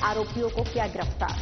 आरोपियों को किया गिरफ्तार।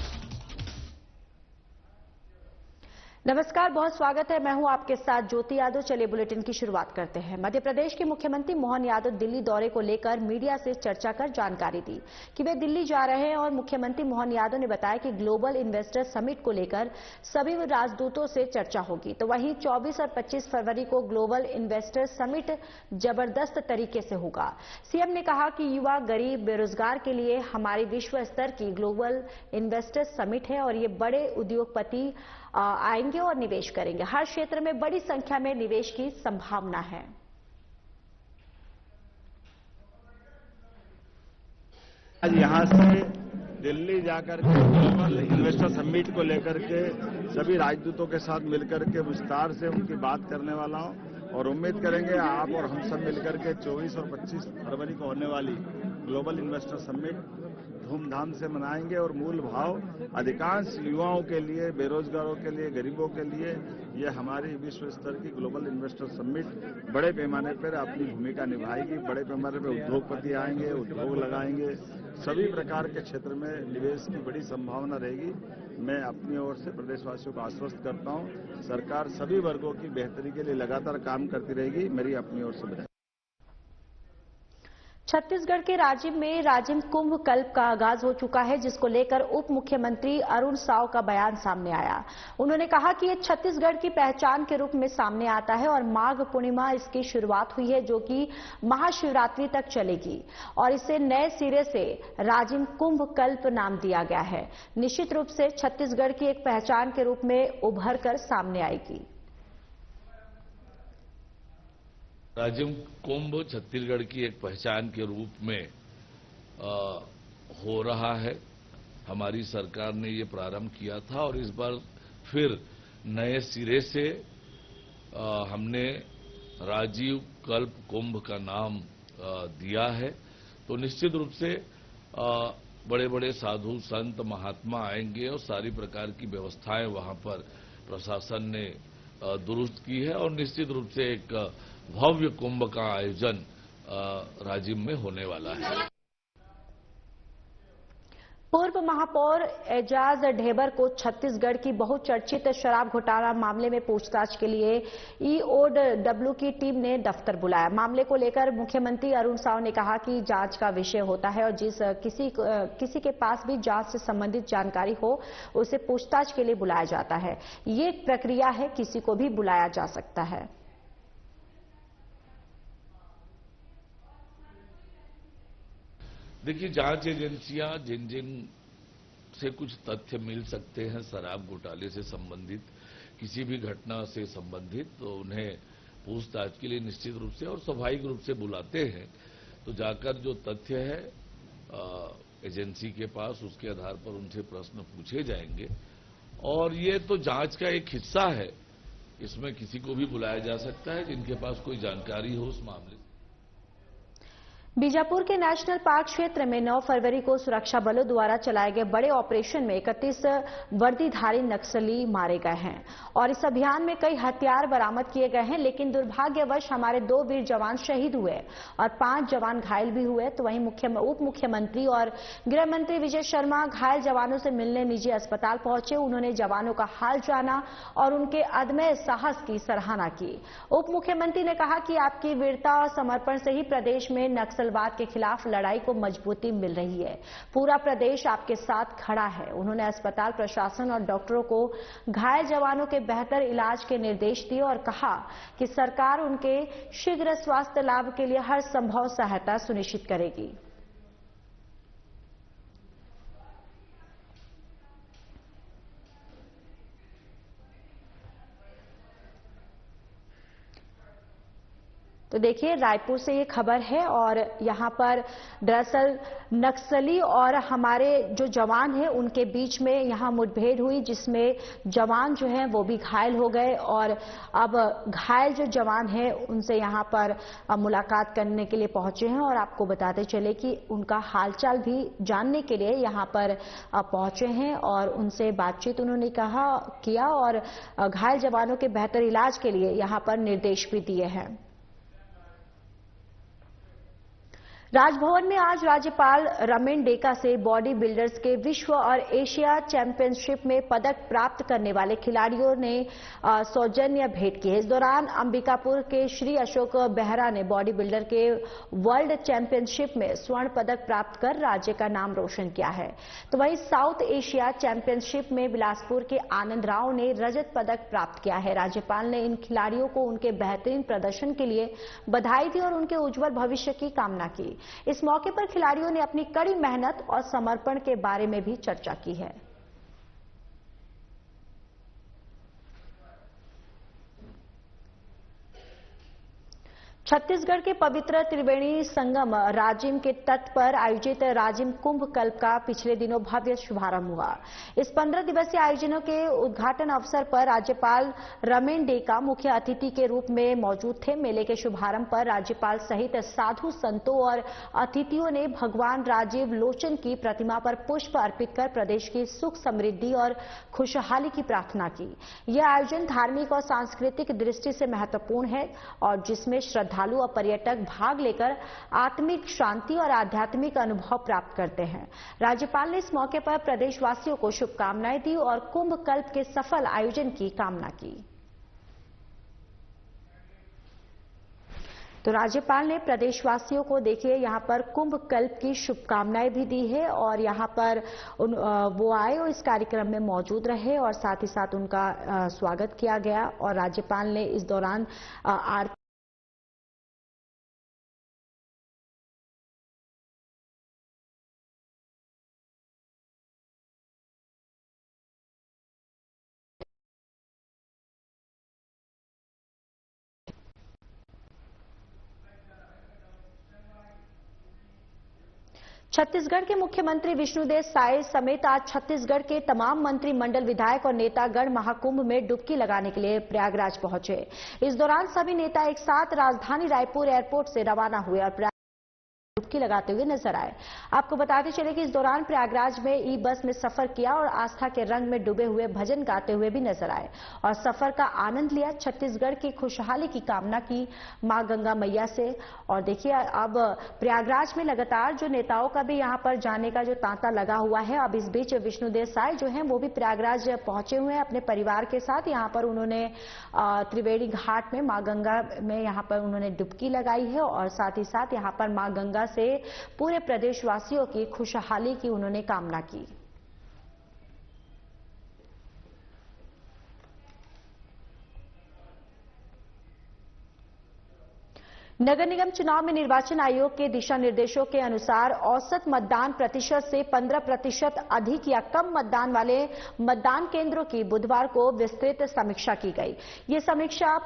नमस्कार, बहुत स्वागत है। मैं हूं आपके साथ ज्योति यादव। चलिए बुलेटिन की शुरुआत करते हैं। मध्य प्रदेश के मुख्यमंत्री मोहन यादव दिल्ली दौरे को लेकर मीडिया से चर्चा कर जानकारी दी कि वे दिल्ली जा रहे हैं और मुख्यमंत्री मोहन यादव ने बताया कि ग्लोबल इन्वेस्टर समिट को लेकर सभी राजदूतों से चर्चा होगी। तो वहीं 24 और 25 फरवरी को ग्लोबल इन्वेस्टर समिट जबरदस्त तरीके से होगा। सीएम ने कहा कि युवा, गरीब, बेरोजगार के लिए हमारी विश्व स्तर की ग्लोबल इन्वेस्टर समिट है और ये बड़े उद्योगपति आएंगे और निवेश करेंगे। हर क्षेत्र में बड़ी संख्या में निवेश की संभावना है। आज यहाँ से दिल्ली जाकर के ग्लोबल इन्वेस्टर समिट को लेकर के सभी राजदूतों के साथ मिलकर के विस्तार से उनकी बात करने वाला हूं और उम्मीद करेंगे आप और हम सब मिलकर के 24 और 25 फरवरी को होने वाली ग्लोबल इन्वेस्टर समिट धूमधाम से मनाएंगे और मूल भाव अधिकांश युवाओं के लिए, बेरोजगारों के लिए, गरीबों के लिए ये हमारी विश्व स्तर की ग्लोबल इन्वेस्टर समिट बड़े पैमाने पर अपनी भूमिका निभाएगी। बड़े पैमाने पर उद्योगपति आएंगे, उद्योग लगाएंगे, सभी प्रकार के क्षेत्र में निवेश की बड़ी संभावना रहेगी। मैं अपनी ओर से प्रदेशवासियों को आश्वस्त करता हूं, सरकार सभी वर्गों की बेहतरी के लिए लगातार काम करती रहेगी। मेरी अपनी ओर से बधाई। छत्तीसगढ़ के राजिम में राजिम कुंभ कल्प का आगाज हो चुका है, जिसको लेकर उप मुख्यमंत्री अरुण साव का बयान सामने आया। उन्होंने कहा कि ये छत्तीसगढ़ की पहचान के रूप में सामने आता है और माघ पूर्णिमा इसकी शुरुआत हुई है, जो कि महाशिवरात्रि तक चलेगी और इसे नए सिरे से राजिम कुंभ कल्प नाम दिया गया है। निश्चित रूप से छत्तीसगढ़ की एक पहचान के रूप में उभर कर सामने आएगी। राजिम कुंभ छत्तीसगढ़ की एक पहचान के रूप में हो रहा है। हमारी सरकार ने ये प्रारंभ किया था और इस बार फिर नए सिरे से हमने राजीव कल्प कुंभ का नाम दिया है। तो निश्चित रूप से बड़े बड़े साधु संत महात्मा आएंगे और सारी प्रकार की व्यवस्थाएं वहां पर प्रशासन ने दुरुस्त की है और निश्चित रूप से एक भव्य कुंभ का आयोजन राजिम में होने वाला है। पूर्व महापौर एजाज ढेबर को छत्तीसगढ़ की बहुचर्चित शराब घोटाला मामले में पूछताछ के लिए ईओडब्ल्यू की टीम ने दफ्तर बुलाया। मामले को लेकर मुख्यमंत्री अरुण साव ने कहा कि जांच का विषय होता है और जिस किसी के पास भी जांच से संबंधित जानकारी हो उसे पूछताछ के लिए बुलाया जाता है। ये एक प्रक्रिया है, किसी को भी बुलाया जा सकता है। देखिए, जांच एजेंसियां जिन से कुछ तथ्य मिल सकते हैं शराब घोटाले से संबंधित, किसी भी घटना से संबंधित, तो उन्हें पूछताछ के लिए निश्चित रूप से और स्वाभाविक रूप से बुलाते हैं। तो जाकर जो तथ्य है एजेंसी के पास, उसके आधार पर उनसे प्रश्न पूछे जाएंगे और ये तो जांच का एक हिस्सा है। इसमें किसी को भी बुलाया जा सकता है जिनके पास कोई जानकारी हो उस मामले से। बीजापुर के नेशनल पार्क क्षेत्र में 9 फरवरी को सुरक्षा बलों द्वारा चलाए गए बड़े ऑपरेशन में 31 वर्दीधारी नक्सली मारे गए हैं और इस अभियान में कई हथियार बरामद किए गए हैं। लेकिन दुर्भाग्यवश हमारे 2 वीर जवान शहीद हुए और 5 जवान घायल भी हुए। तो वहीं उप मुख्यमंत्री और गृह मंत्री विजय शर्मा घायल जवानों से मिलने निजी अस्पताल पहुंचे। उन्होंने जवानों का हाल जाना और उनके अदम्य साहस की सराहना की। उप मुख्यमंत्री ने कहा कि आपकी वीरता और समर्पण से ही प्रदेश में नक्सलवाद के खिलाफ लड़ाई को मजबूती मिल रही है। पूरा प्रदेश आपके साथ खड़ा है। उन्होंने अस्पताल प्रशासन और डॉक्टरों को घायल जवानों के बेहतर इलाज के निर्देश दिए और कहा कि सरकार उनके शीघ्र स्वास्थ्य लाभ के लिए हर संभव सहायता सुनिश्चित करेगी। तो देखिए, रायपुर से ये खबर है और यहां पर दरअसल नक्सली और हमारे जो जवान हैं उनके बीच में यहां मुठभेड़ हुई, जिसमें जवान जो हैं वो भी घायल हो गए और अब घायल जो जवान हैं उनसे यहां पर मुलाकात करने के लिए पहुंचे हैं और आपको बताते चले कि उनका हालचाल भी जानने के लिए यहां पर पहुंचे हैं और उनसे बातचीत उन्होंने किया और घायल जवानों के बेहतर इलाज के लिए यहां पर निर्देश भी दिए हैं। राजभवन में आज राज्यपाल रमेन डेका से बॉडी बिल्डर्स के विश्व और एशिया चैंपियनशिप में पदक प्राप्त करने वाले खिलाड़ियों ने सौजन्य भेंट की है। इस दौरान अंबिकापुर के श्री अशोक बेहरा ने बॉडी बिल्डर के वर्ल्ड चैंपियनशिप में स्वर्ण पदक प्राप्त कर राज्य का नाम रोशन किया है। तो वहीं साउथ एशिया चैंपियनशिप में बिलासपुर के आनंद राव ने रजत पदक प्राप्त किया है। राज्यपाल ने इन खिलाड़ियों को उनके बेहतरीन प्रदर्शन के लिए बधाई दी और उनके उज्जवल भविष्य की कामना की। इस मौके पर खिलाड़ियों ने अपनी कड़ी मेहनत और समर्पण के बारे में भी चर्चा की है। छत्तीसगढ़ के पवित्र त्रिवेणी संगम राजिम के तट पर आयोजित राजिम कुंभ कल्प का पिछले दिनों भव्य शुभारंभ हुआ। इस 15 दिवसीय आयोजनों के उद्घाटन अवसर पर राज्यपाल रमेन डेका मुख्य अतिथि के रूप में मौजूद थे। मेले के शुभारंभ पर राज्यपाल सहित साधु संतों और अतिथियों ने भगवान राजीव लोचन की प्रतिमा पर पुष्प अर्पित कर प्रदेश की सुख समृद्धि और खुशहाली की प्रार्थना की। यह आयोजन धार्मिक और सांस्कृतिक दृष्टि से महत्वपूर्ण है और जिसमें श्रद्धालु और पर्यटक भाग लेकर आत्मिक शांति और आध्यात्मिक अनुभव प्राप्त करते हैं। राज्यपाल ने इस मौके पर प्रदेशवासियों को शुभकामनाएं दी और कुंभ कल्प के सफल आयोजन की कामना की। तो राज्यपाल ने प्रदेशवासियों को देखिए यहां पर कुंभ कल्प की शुभकामनाएं भी दी है और यहां पर वो आए और इस कार्यक्रम में मौजूद रहे और साथ ही साथ उनका स्वागत किया गया और राज्यपाल ने इस दौरान आरती छत्तीसगढ़ के मुख्यमंत्री विष्णुदेव साय समेत आज छत्तीसगढ़ के तमाम मंत्रिमंडल, विधायक और नेतागण महाकुंभ में डुबकी लगाने के लिए प्रयागराज पहुंचे। इस दौरान सभी नेता एक साथ राजधानी रायपुर एयरपोर्ट से रवाना हुए और डुबकी लगाते हुए नजर आए। आपको बताते चले कि इस दौरान प्रयागराज में ई बस में सफर किया और आस्था के रंग में डूबे हुए भजन गाते हुए भी नजर आए और सफर का आनंद लिया। छत्तीसगढ़ की खुशहाली की कामना की मां गंगा मैया से। और देखिए अब प्रयागराज में लगातार जो नेताओं का भी यहां पर जाने का जो तांता लगा हुआ है। अब इस बीच विष्णुदेव साय जो है वो भी प्रयागराज पहुंचे हुए हैं अपने परिवार के साथ। यहां पर उन्होंने त्रिवेणी घाट में मां गंगा में यहां पर उन्होंने डुबकी लगाई है और साथ ही साथ यहां पर मां गंगा से पूरे प्रदेशवासियों की खुशहाली की उन्होंने कामना की। नगर निगम चुनाव में निर्वाचन आयोग के दिशा निर्देशों के अनुसार औसत मतदान प्रतिशत से 15% अधिक या कम मतदान वाले मतदान केंद्रों की बुधवार को विस्तृत समीक्षा की गई। ये समीक्षा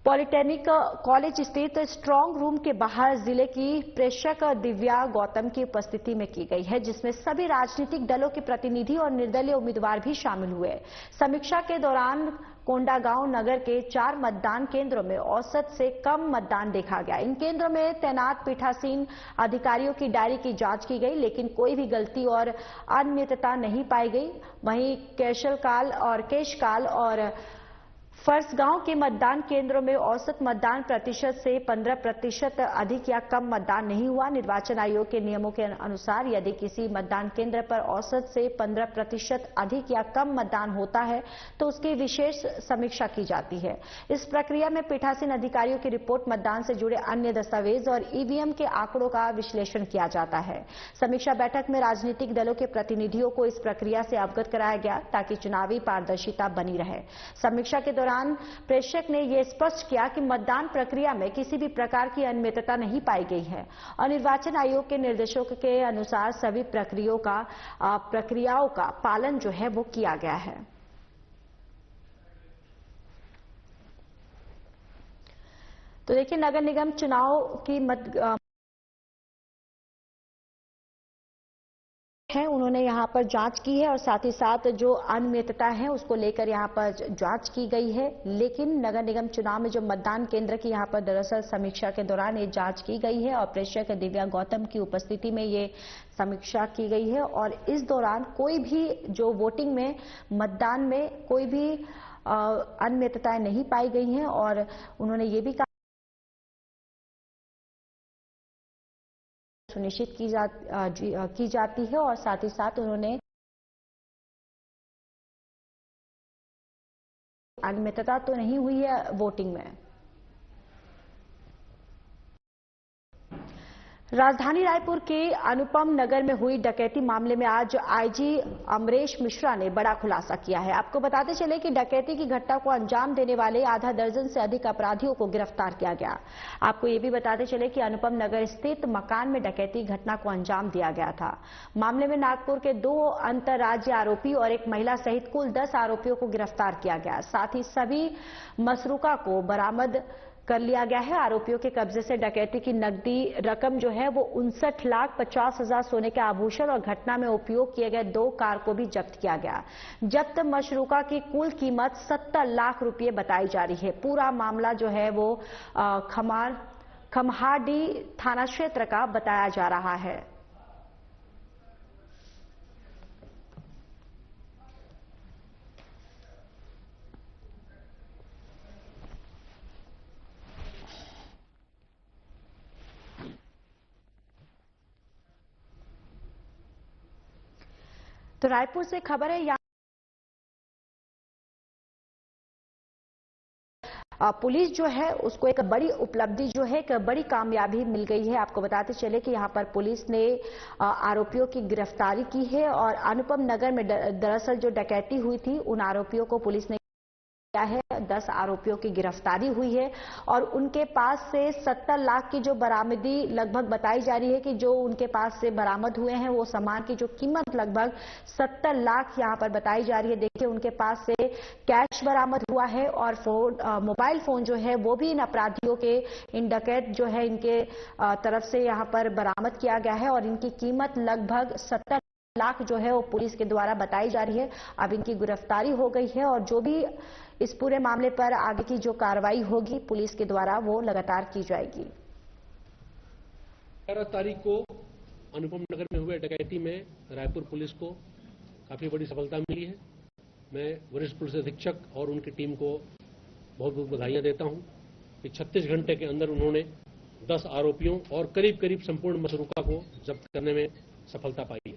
पॉलिटेक्निक कॉलेज स्थित स्ट्रांग रूम के बाहर जिले की प्रेक्षक दिव्या गौतम की उपस्थिति में की गई है, जिसमें सभी राजनीतिक दलों के प्रतिनिधि और निर्दलीय उम्मीदवार भी शामिल हुए। समीक्षा के दौरान कोंडागांव नगर के 4 मतदान केंद्रों में औसत से कम मतदान देखा गया। इन केंद्रों में तैनात पीठासीन अधिकारियों की डायरी की जांच की गई, लेकिन कोई भी गलती और अनियमितता नहीं पाई गई। वहीं केशकाल और फरसगांव के मतदान केंद्रों में औसत मतदान प्रतिशत से 15% अधिक या कम मतदान नहीं हुआ। निर्वाचन आयोग के नियमों के अनुसार यदि किसी मतदान केंद्र पर औसत से 15% अधिक या कम मतदान होता है तो उसकी विशेष समीक्षा की जाती है। इस प्रक्रिया में पीठासीन अधिकारियों की रिपोर्ट, मतदान से जुड़े अन्य दस्तावेज और ईवीएम के आंकड़ों का विश्लेषण किया जाता है। समीक्षा बैठक में राजनीतिक दलों के प्रतिनिधियों को इस प्रक्रिया से अवगत कराया गया ताकि चुनावी पारदर्शिता बनी रहे। समीक्षा के दौरान प्रेक्षक ने यह स्पष्ट किया कि मतदान प्रक्रिया में किसी भी प्रकार की अनियमितता नहीं पाई गई है और निर्वाचन आयोग के निर्देशों के अनुसार सभी प्रक्रियाओं का पालन जो है वो किया गया है। तो देखिए नगर निगम चुनाव की है उन्होंने यहां पर जांच की है और साथ ही साथ जो अनियमितता है उसको लेकर यहां पर जांच की गई है। लेकिन नगर निगम चुनाव में जो मतदान केंद्र की यहां पर दरअसल समीक्षा के दौरान ये जांच की गई है और प्रेक्षक दिव्या गौतम की उपस्थिति में ये समीक्षा की गई है और इस दौरान कोई भी जो वोटिंग में मतदान में कोई भी अनियमितताएं नहीं पाई गई हैं और उन्होंने ये भी कहा सुनिश्चित की जाती है और साथ ही साथ उन्होंने अनियमितता तो नहीं हुई है वोटिंग में। राजधानी रायपुर के अनुपम नगर में हुई डकैती मामले में आज आईजी अमरेश मिश्रा ने बड़ा खुलासा किया है। आपको बताते चले कि डकैती की घटना को अंजाम देने वाले आधा दर्जन से अधिक अपराधियों को गिरफ्तार किया गया। आपको ये भी बताते चले कि अनुपम नगर स्थित मकान में डकैती घटना को अंजाम दिया गया था। मामले में नागपुर के 2 अंतर्राज्य आरोपी और एक महिला सहित कुल 10 आरोपियों को गिरफ्तार किया गया। साथ ही सभी मसरूका को बरामद कर लिया गया है। आरोपियों के कब्जे से डकैती की नकदी रकम जो है वो 59,50,000 सोने के आभूषण और घटना में उपयोग किए गए 2 कार को भी जब्त किया गया। जब्त मशरूका की कुल कीमत 70 लाख रुपए बताई जा रही है। पूरा मामला जो है वो खमहाडी थाना क्षेत्र का बताया जा रहा है। तो रायपुर से खबर है यहाँ पुलिस जो है उसको एक बड़ी उपलब्धि जो है एक बड़ी कामयाबी मिल गई है। आपको बताते चले कि यहाँ पर पुलिस ने आरोपियों की गिरफ्तारी की है और अनुपम नगर में दरअसल जो डकैती हुई थी उन आरोपियों को पुलिस ने है 10 आरोपियों की गिरफ्तारी हुई है और उनके पास से 70 लाख की जो बरामदी लगभग बताई जा रही है कि जो उनके पास से बरामद हुए हैं वो सामान की जो कीमत लगभग 70 लाख यहां पर बताई जा रही है। देखिए उनके पास से कैश बरामद हुआ है और मोबाइल फोन जो है वो भी इन अपराधियों के इन डकैत जो है इनके तरफ से यहां पर बरामद किया गया है और इनकी कीमत लगभग 70 लाख जो है वो पुलिस के द्वारा बताई जा रही है। अब इनकी गिरफ्तारी हो गई है और जो भी इस पूरे मामले पर आगे की जो कार्रवाई होगी पुलिस के द्वारा वो लगातार की जाएगी। 11 तारीख को अनुपम नगर में हुए डकैती में रायपुर पुलिस को काफी बड़ी सफलता मिली है। मैं वरिष्ठ पुलिस अधीक्षक और उनकी टीम को बहुत बहुत बधाइयां देता हूं कि 36 घंटे के अंदर उन्होंने 10 आरोपियों और करीब करीब संपूर्ण मशरूका को जब्त करने में सफलता पाई है।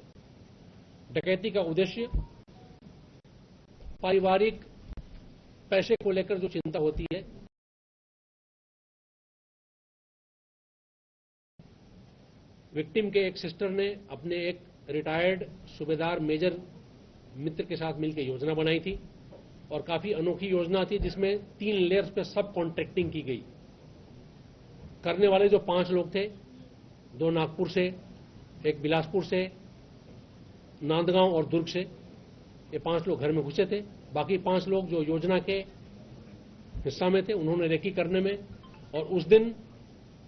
डकैती का उद्देश्य पारिवारिक पैसे को लेकर जो चिंता होती है विक्टिम के एक सिस्टर ने अपने एक रिटायर्ड सूबेदार मेजर मित्र के साथ मिलकर योजना बनाई थी और काफी अनोखी योजना थी जिसमें 3 लेयर्स पे सब कॉन्ट्रैक्टिंग की गई। करने वाले जो 5 लोग थे 2 नागपुर से, एक बिलासपुर से, नांदगांव और दुर्ग से, ये 5 लोग घर में घुसे थे। बाकी 5 लोग जो योजना के हिस्सा में थे उन्होंने रेकी करने में और उस दिन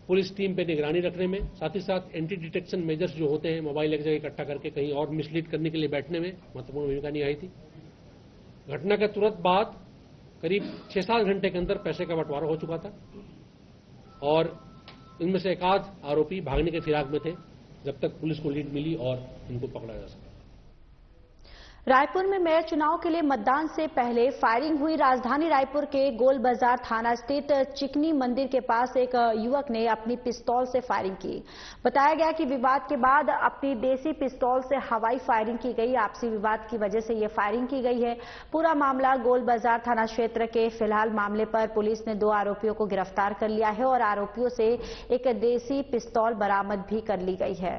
पुलिस टीम पे निगरानी रखने में, साथ ही साथ एंटी डिटेक्शन मेजर्स जो होते हैं मोबाइल एक जगह इकट्ठा करके कहीं और मिसलीड करने के लिए बैठने में महत्वपूर्ण भूमिका निभाई थी। घटना के तुरंत बाद करीब 6-7 घंटे के अंदर पैसे का बंटवारा हो चुका था और इनमें से एक आध आरोपी भागने के फिराक में थे जब तक पुलिस को लीड मिली और इनको पकड़ा जा सका। रायपुर में मेयर चुनाव के लिए मतदान से पहले फायरिंग हुई। राजधानी रायपुर के गोल बाजार थाना स्थित चिकनी मंदिर के पास एक युवक ने अपनी पिस्तौल से फायरिंग की। बताया गया कि विवाद के बाद अपनी देसी पिस्तौल से हवाई फायरिंग की गई। आपसी विवाद की वजह से यह फायरिंग की गई है। पूरा मामला गोल बाजार थाना क्षेत्र के। फिलहाल मामले पर पुलिस ने 2 आरोपियों को गिरफ्तार कर लिया है और आरोपियों से एक देसी पिस्तौल बरामद भी कर ली गई है।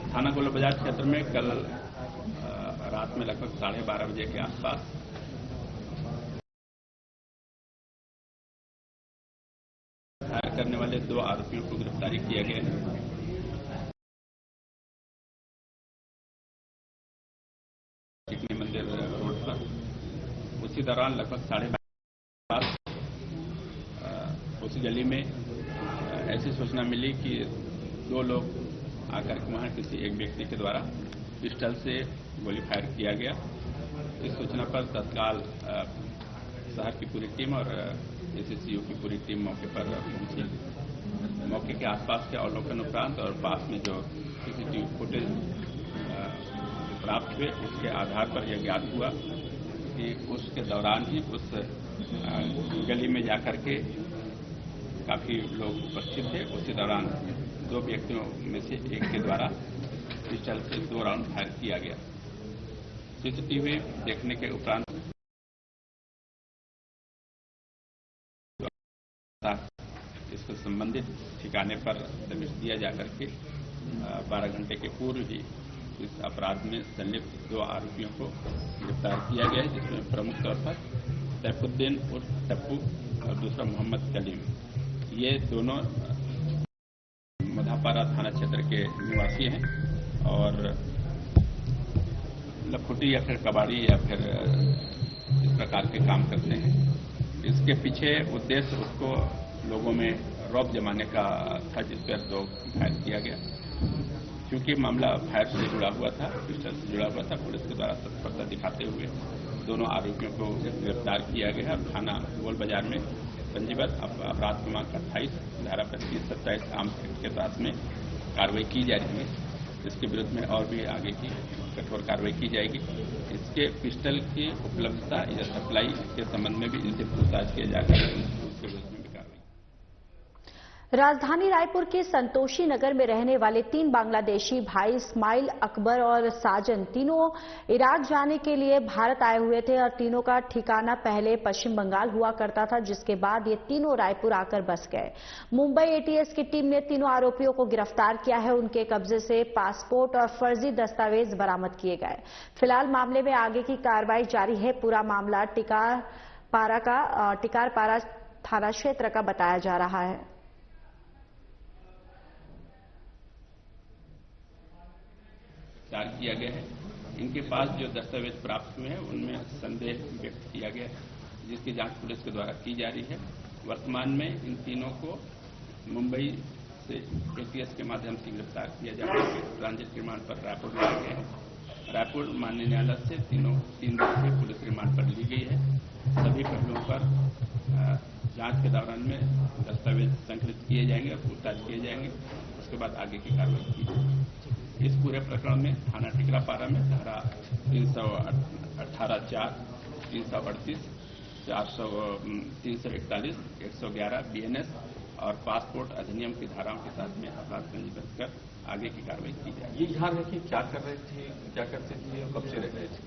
थाना गोल बाजार क्षेत्र में कल रात में लगभग 12:30 बजे के आसपास फायर करने वाले 2 आरोपियों को गिरफ्तारी किया गया है। चिकनी मंदिर रोड पर उसी दौरान लगभग 12:30 उसी गली में ऐसी सूचना मिली कि 2 लोग आकर के वहां किसी एक व्यक्ति के द्वारा पिस्टल से गोली फायर किया गया। इस सूचना पर तत्काल शहर की पूरी टीम और एसएससीयू की पूरी टीम मौके पर पहुंची। मौके के आसपास के अवलोकन उपरांत और पास में जो सीसीटीवी फुटेज प्राप्त हुए उसके आधार पर यह ज्ञात हुआ कि उसके दौरान ही उस गली में जाकर के काफी लोग उपस्थित थे। उसी दौरान 2 व्यक्तियों में से एक के द्वारा पिस्टल से 2 राउंड फायर किया गया। सीसीटीवी देखने के उपरांत इसको संबंधित ठिकाने पर दबिश दिया जाकर के 12 घंटे के पूर्व ही इस अपराध में संलिप्त 2 आरोपियों को गिरफ्तार किया गया है, जिसमें प्रमुख तौर पर सैफुद्दीन उर्फ टप्पू और दूसरा मोहम्मद कलीम। ये दोनों मधापारा थाना क्षेत्र के निवासी हैं और लखुटी या फिर कबाड़ी या फिर इस प्रकार के काम करते हैं। इसके पीछे उद्देश्य उसको लोगों में रौब जमाने का था, जिस पर 2 फायर किया गया। क्योंकि मामला फायर से जुड़ा हुआ था, पिस्टल से जुड़ा हुआ था, पुलिस के द्वारा तत्परता दिखाते हुए दोनों आरोपियों को गिरफ्तार किया गया और थाना गोल बाजार में पंजीबद्ध अपराध क्रमांक 28 धारा 25-27 आर्म्स एक्ट के तहत में कार्रवाई की जा रही है। इसके विरुद्ध में और भी आगे की कठोर कार्रवाई की जाएगी। इसके पिस्टल की उपलब्धता या सप्लाई के संबंध में भी इनसे पूछताछ किया जाकर उसके विरुद्ध में भी कार्रवाई। राजधानी रायपुर के संतोषी नगर में रहने वाले 3 बांग्लादेशी भाई इस्माइल, अकबर और साजन तीनों इराक जाने के लिए भारत आए हुए थे और तीनों का ठिकाना पहले पश्चिम बंगाल हुआ करता था, जिसके बाद ये तीनों रायपुर आकर बस गए। मुंबई एटीएस की टीम ने तीनों आरोपियों को गिरफ्तार किया है। उनके कब्जे से पासपोर्ट और फर्जी दस्तावेज बरामद किए गए। फिलहाल मामले में आगे की कार्रवाई जारी है। पूरा मामला टिकारपारा थाना क्षेत्र का बताया जा रहा है। किया गया है। इनके पास जो दस्तावेज प्राप्त हुए हैं उनमें संदेह व्यक्त किया गया है, जिसकी जांच पुलिस के द्वारा की जा रही है। वर्तमान में इन तीनों को मुंबई से एटीएस के माध्यम से गिरफ्तार किया जा रहा है। ट्रांजिट रिमांड पर रायपुर लाया गया है। रायपुर माननीय न्यायालय से 3 दिन से पुलिस रिमांड पर ली गई है। सभी पहलुओं पर जांच के दौरान में दस्तावेज संकलित किए जाएंगे और पूछताछ किए जाएंगे। उसके बाद आगे की कार्रवाई की जाएगी। इस पूरे प्रकरण में थाना टिकरापारा में धारा 318(4), 338, 341, 111 BNS और पासपोर्ट अधिनियम की धाराओं के साथ में अपराध पंजीबद्ध कर आगे की कार्रवाई की जाएगी। ये यहाँ रखिए क्या कर रहे थे, क्या करते थे और कब से रह रहे थे?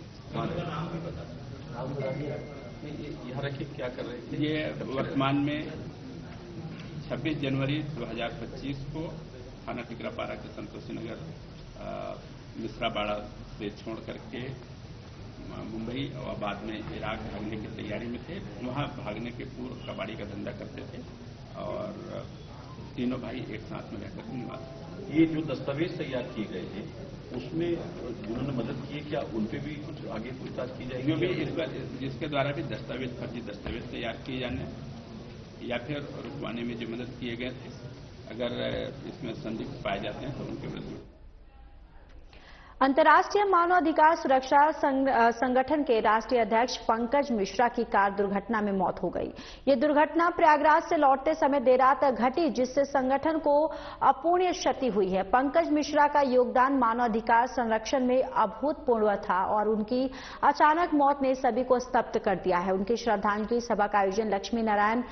यहाँ रखिए क्या कर रहे थे? ये वर्तमान में 26 जनवरी 2025 को थाना टिकरापारा के संतोषी नगर मिश्राबाड़ा से छोड़ करके मुंबई और बाद में इराक भागने की तैयारी में थे। वहां भागने के पूर्व कबाड़ी का धंधा करते थे और तीनों भाई एक साथ में रहकर निवास। ये जो दस्तावेज तैयार किए गए थे उसमें जिन्होंने मदद की है, क्या उन पे भी कुछ आगे पूछताछ की जाएगी? जो भी जिसके द्वारा भी दस्तावेज फर्जी दस्तावेज तैयार किए जाने या फिर रुकवाने में जो मदद किए गए थे, अगर इसमें संदिग्ध पाए जाते हैं तो उनके विरुद्ध। अंतर्राष्ट्रीय मानवाधिकार सुरक्षा संगठन के राष्ट्रीय अध्यक्ष पंकज मिश्रा की कार दुर्घटना में मौत हो गई। ये दुर्घटना प्रयागराज से लौटते समय देर रात घटी, जिससे संगठन को अपूर्णीय क्षति हुई है। पंकज मिश्रा का योगदान मानवाधिकार संरक्षण में अभूतपूर्व था और उनकी अचानक मौत ने सभी को स्तब्ध कर दिया है। उनकी श्रद्धांजलि सभा का आयोजन लक्ष्मी नारायण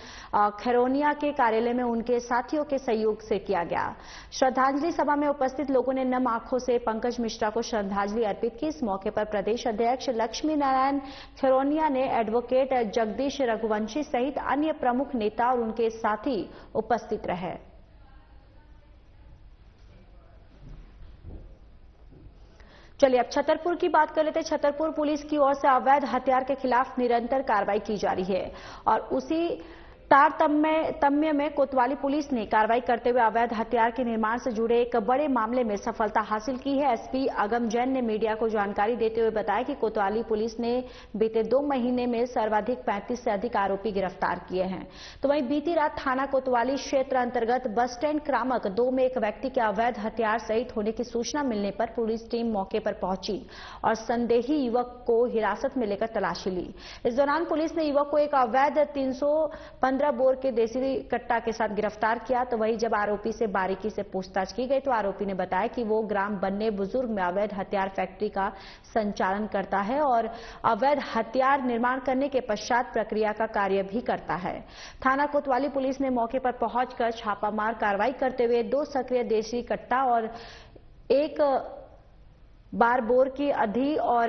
खैरोनिया के कार्यालय में उनके साथियों के सहयोग से किया गया। श्रद्धांजलि सभा में उपस्थित लोगों ने नम आंखों से पंकज मिश्रा श्रद्धांजलि अर्पित की। इस मौके पर प्रदेश अध्यक्ष लक्ष्मी नारायण खैरोनिया ने एडवोकेट जगदीश रघुवंशी सहित अन्य प्रमुख नेता और उनके साथी उपस्थित रहे। चलिए अब छतरपुर की बात कर लेते हैं। छतरपुर पुलिस की ओर से अवैध हथियार के खिलाफ निरंतर कार्रवाई की जा रही है और उसी तारतम्य में कोतवाली पुलिस ने कार्रवाई करते हुए अवैध हथियार के निर्माण से जुड़े एक बड़े मामले में सफलता हासिल की है। एसपी अगम जैन ने मीडिया को जानकारी देते हुए बताया कि कोतवाली पुलिस ने बीते 2 महीने में सर्वाधिक 35 से अधिक आरोपी गिरफ्तार किए हैं। तो वहीं बीती रात थाना कोतवाली क्षेत्र अंतर्गत बस स्टैंड क्रामक 2 में एक व्यक्ति के अवैध हथियार सहित होने की सूचना मिलने पर पुलिस टीम मौके पर पहुंची और संदेही युवक को हिरासत में लेकर तलाशी ली। इस दौरान पुलिस ने युवक को एक अवैध 315 15 बोर के देसी कट्टा के साथ गिरफ्तार किया। तो वहीं जब आरोपी से बारीकी से पूछताछ की गई तो आरोपी ने बताया कि वो ग्राम बन्ने बुजुर्ग में अवैध हथियार फैक्ट्री का संचालन करता है और अवैध हथियार निर्माण करने के पश्चात प्रक्रिया का कार्य भी करता है। थाना कोतवाली पुलिस ने मौके पर पहुंचकर छापामार कार्रवाई करते हुए 2 सक्रिय देसी कट्टा और 1 12 बोर की अधि और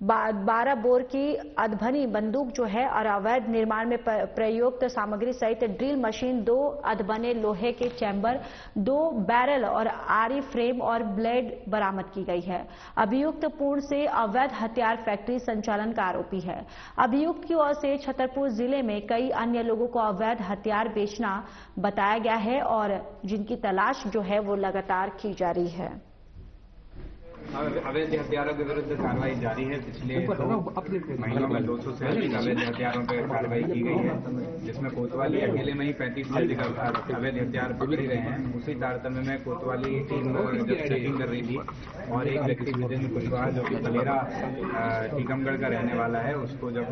12 बोर की अधभनी बंदूक जो है और अवैध निर्माण में प्रयुक्त सामग्री सहित ड्रिल मशीन, 2 अधबने लोहे के चैम्बर, 2 बैरल और आरी फ्रेम और ब्लेड बरामद की गई है। अभियुक्त पूर्ण से अवैध हथियार फैक्ट्री संचालन का आरोपी है। अभियुक्त की ओर से छतरपुर जिले में कई अन्य लोगों को अवैध हथियार बेचना बताया गया है और जिनकी तलाश जो है वो लगातार की जा रही है। अवैध हथियारों के विरुद्ध कार्रवाई जारी है। पिछले 2 महीनों में 200 से अधिक अवैध हथियारों पर कार्रवाई की गई है, जिसमें कोतवाली अकेले में ही 35 से अधिक अवैध हथियार पकड़े गए हैं। उसी तारतम्य में कोतवाली टीम जब चेकिंग कर रही थी और एक व्यक्ति विजेंद्र कुशवाहा जो कि बलेरा टीकमगढ़ का रहने वाला है, उसको जब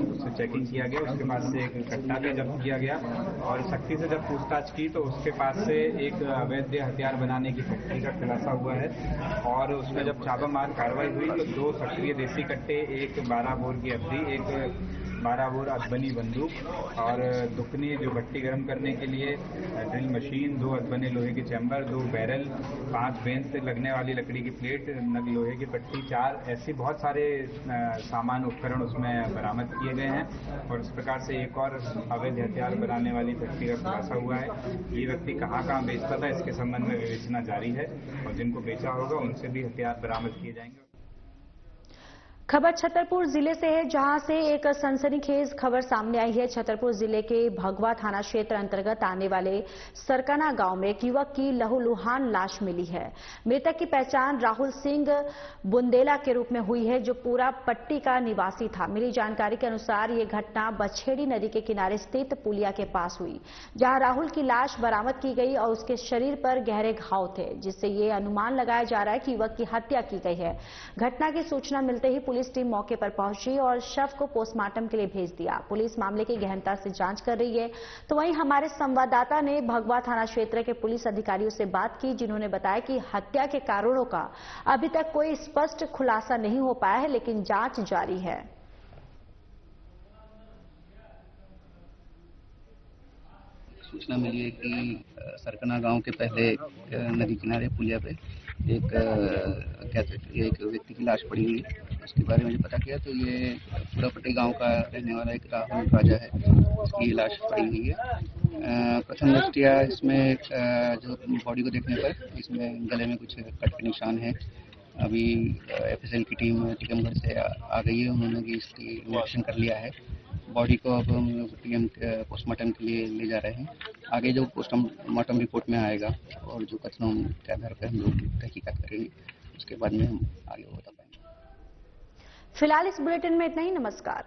उससे चेकिंग किया गया, उसके पास से एक कट्टा भी जब्त किया गया और सख्ती से जब पूछताछ की तो उसके पास से एक अवैध हथियार बनाने की फैक्ट्री का खुलासा हुआ है। और उसमें जब छापामार कार्रवाई हुई तो 2 सक्रिय देसी कट्टे, 1 12 बोर की अवधि, 1 12 बोर अधबनी बंदूक और दुकनी जो भट्टी गर्म करने के लिए ड्रिल मशीन, 2 अधबने लोहे के चैम्बर, 2 बैरल, 5 बेंच से लगने वाली लकड़ी की प्लेट, नग लोहे की पट्टी, 4 ऐसी बहुत सारे सामान उपकरण उसमें बरामद किए गए हैं। और इस प्रकार से एक और अवैध हथियार बनाने वाली फैक्ट्री का खुलासा हुआ है। ये व्यक्ति कहाँ बेचता था, इसके संबंध में विवेचना जारी है और जिनको बेचा होगा उनसे भी हथियार बरामद किए जाएंगे। खबर छतरपुर जिले से है, जहां से एक सनसनीखेज खबर सामने आई है। छतरपुर जिले के भगवा थाना क्षेत्र अंतर्गत आने वाले सरकना गांव में एक युवक की लहूलुहान लाश मिली है। मृतक की पहचान राहुल सिंह बुंदेला के रूप में हुई है, जो पूरा पट्टी का निवासी था। मिली जानकारी के अनुसार ये घटना बछेड़ी नदी के किनारे स्थित पुलिया के पास हुई, जहां राहुल की लाश बरामद की गई और उसके शरीर पर गहरे घाव थे, जिससे ये अनुमान लगाया जा रहा है कि युवक की हत्या की गई है। घटना की सूचना मिलते ही पुलिस टीम मौके पर पहुंची और शव को पोस्टमार्टम के लिए भेज दिया। पुलिस मामले की गहनता से जांच कर रही है। तो वहीं हमारे संवाददाता ने भगवा थाना क्षेत्र के पुलिस अधिकारियों से बात की, जिन्होंने बताया कि हत्या के कारणों का अभी तक कोई स्पष्ट खुलासा नहीं हो पाया है, लेकिन जांच जारी है। सूचना मिली है कि सरकना गांव के पहले नदी किनारे पुलिया पे एक व्यक्ति की लाश पड़ी हुई है। उसके बारे में जो पता किया तो ये पूरापट्टी गांव का रहने वाला एक राहुल राजा है, उसकी लाश पड़ी हुई है। प्रथम दृष्टया इसमें जो बॉडी को देखने पर इसमें गले में कुछ कट के निशान है। अभी एफएसएल की टीम टीकमगढ़ से आ गई है, उन्होंने भी इसकी इन्वेस्टिगेशन कर लिया है। बॉडी को अब हम लोग पीएम पोस्टमार्टम के लिए ले जा रहे हैं। आगे जो पोस्टमार्टम रिपोर्ट में आएगा और जो कथनों के आधार पर हम लोग तहकीकात करेंगे, उसके बाद में हम आगे बता पाएंगे। फिलहाल इस बुलेटिन में इतना ही। नमस्कार।